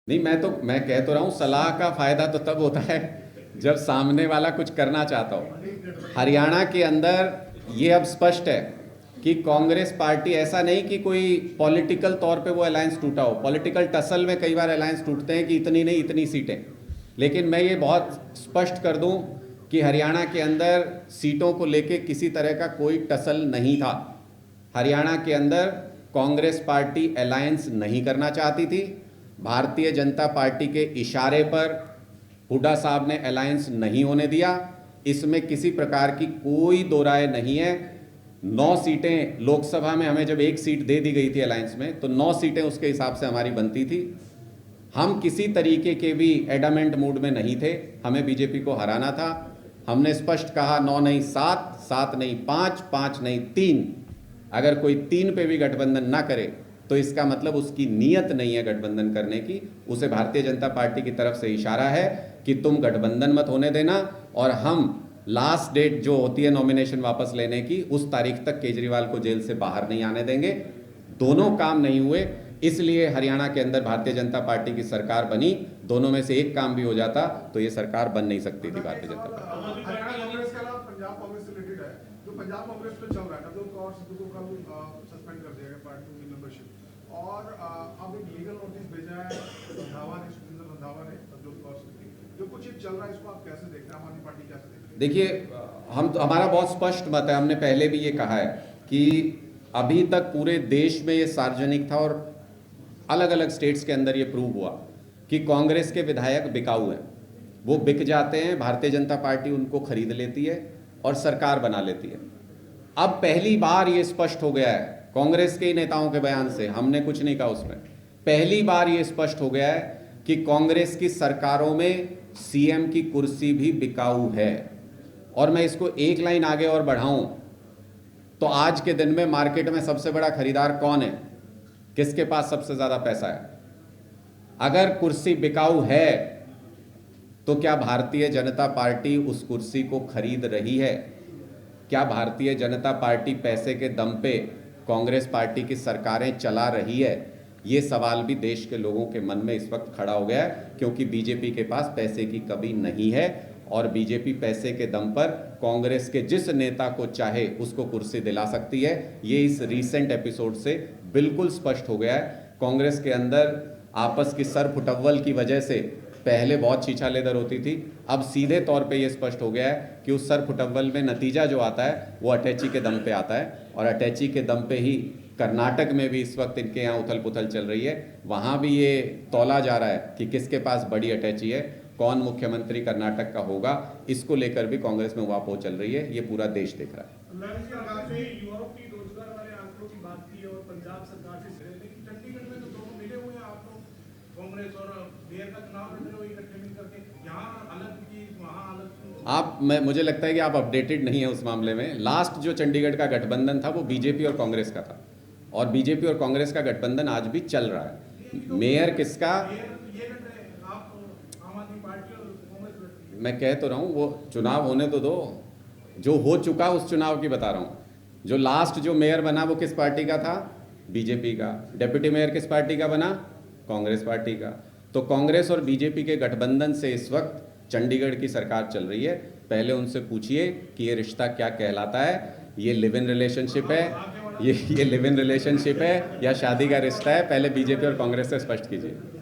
नहीं, मैं कह तो रहा हूँ, सलाह का फायदा तो तब होता है जब सामने वाला कुछ करना चाहता हो। हरियाणा के अंदर ये अब स्पष्ट है कि कांग्रेस पार्टी, ऐसा नहीं कि कोई पॉलिटिकल तौर पे वो अलायंस टूटा हो, पॉलिटिकल टसल में कई बार अलायंस टूटते हैं कि इतनी नहीं इतनी सीटें, लेकिन मैं ये बहुत स्पष्ट कर दूं कि हरियाणा के अंदर सीटों को लेके किसी तरह का कोई टसल नहीं था। हरियाणा के अंदर कांग्रेस पार्टी अलायंस नहीं करना चाहती थी। भारतीय जनता पार्टी के इशारे पर हुड्डा साहब ने अलायंस नहीं होने दिया। इसमें किसी प्रकार की कोई दो राय नहीं है। 9 सीटें लोकसभा में हमें जब 1 सीट दे दी गई थी अलायंस में, तो 9 सीटें उसके हिसाब से हमारी बनती थी। हम किसी तरीके के भी एडमेंट मूड में नहीं थे, हमें बीजेपी को हराना था। हमने स्पष्ट कहा 9 नहीं 7, 7 नहीं 5, 5 नहीं 3। अगर कोई 3 पे भी गठबंधन ना करे तो इसका मतलब उसकी नीयत नहीं है गठबंधन करने की। उसे भारतीय जनता पार्टी की तरफ से इशारा है कि तुम गठबंधन मत होने देना, और हम लास्ट डेट जो होती है नॉमिनेशन वापस लेने की, उस तारीख तक केजरीवाल को जेल से बाहर नहीं आने देंगे। दोनों काम नहीं हुए, इसलिए हरियाणा के अंदर भारतीय जनता पार्टी की सरकार बनी। दोनों में से एक काम भी हो जाता तो ये सरकार बन नहीं सकती थी भारतीय जनता पार्टी। हरियाणा कांग्रेस के अलावा पंजाब कांग्रेस से रिलेटेड है, जो पंजाब कांग्रेस में चल रहा है, अब्दुल कौर सिद्दू को कल सस्पेंड कर दिया गया पार्टी की मेंबरशिप, और अब एक लीगल नोटिस भेजा है रंधावा ने, सुखविंदर रंधावा ने अब्दुल कौर सिद्दू, जो कुछ चल रहा है, इसको आप कैसे देखते हैं? आम आदमी पार्टी कैसे देखती है? देखिए, हमारा बहुत स्पष्ट मत है, हमने पहले भी ये कहा है कि अभी तक पूरे देश में ये सार्वजनिक था और अलग अलग स्टेट्स के अंदर ये प्रूव हुआ कि कांग्रेस के विधायक बिकाऊ हैं। वो बिक जाते हैं, भारतीय जनता पार्टी उनको खरीद लेती है और सरकार बना लेती है। अब पहली बार ये स्पष्ट हो गया है कांग्रेस के ही नेताओं के बयान से, हमने कुछ नहीं कहा उसमें, पहली बार ये स्पष्ट हो गया है कि कांग्रेस की सरकारों में सीएम की कुर्सी भी बिकाऊ है। और मैं इसको एक लाइन आगे और बढ़ाऊं तो आज के दिन में मार्केट में सबसे बड़ा खरीदार कौन है, किसके पास सबसे ज्यादा पैसा है? अगर कुर्सी बिकाऊ है तो क्या भारतीय जनता पार्टी उस कुर्सी को खरीद रही है? क्या भारतीय जनता पार्टी पैसे के दम पे कांग्रेस पार्टी की सरकारें चला रही है? ये सवाल भी देश के लोगों के मन में इस वक्त खड़ा हो गया है, क्योंकि बीजेपी के पास पैसे की कमी नहीं है और बीजेपी पैसे के दम पर कांग्रेस के जिस नेता को चाहे उसको कुर्सी दिला सकती है। ये इस रीसेंट एपिसोड से बिल्कुल स्पष्ट हो गया है। कांग्रेस के अंदर आपस की सर फुटव्वल की वजह से पहले बहुत छीछा लेदर होती थी, अब सीधे तौर पे ये स्पष्ट हो गया है कि उस सर फुटव्वल में नतीजा जो आता है वो अटैची के दम पे आता है, और अटैची के दम पे ही कर्नाटक में भी इस वक्त इनके यहाँ उथल पुथल चल रही है। वहाँ भी ये तौला जा रहा है कि किसके पास बड़ी अटैची है, कौन मुख्यमंत्री कर्नाटक का होगा। इसको लेकर भी कांग्रेस में वापो चल रही है, ये पूरा देश देख रहा है। सरकार से युवाओं की रोजगार वाले आंकड़ों की बात की और पंजाब सरकार से, लेकिन चंडीगढ़ में तो दोनों मिले हुए हैं, आप लोग कांग्रेस और मेयर का चुनाव लड़ रहे हो इकट्ठे मिल करके, यहाँ अलग की वहाँ अलग। मुझे लगता है कि आप अपडेटेड नहीं है उस मामले में। लास्ट जो चंडीगढ़ का गठबंधन था वो बीजेपी और कांग्रेस का था, और बीजेपी और कांग्रेस का गठबंधन आज भी चल रहा है। मेयर किसका, मैं कह तो रहा हूँ, वो चुनाव होने तो दो, जो हो चुका उस चुनाव की बता रहा हूँ। जो लास्ट जो मेयर बना वो किस पार्टी का था? बीजेपी का। डिप्टी मेयर किस पार्टी का बना? कांग्रेस पार्टी का। तो कांग्रेस और बीजेपी के गठबंधन से इस वक्त चंडीगढ़ की सरकार चल रही है। पहले उनसे पूछिए कि ये रिश्ता क्या कहलाता है, ये लिव इन रिलेशनशिप है, ये लिव इन रिलेशनशिप है या शादी का रिश्ता है? पहले बीजेपी और कांग्रेस से स्पष्ट कीजिए।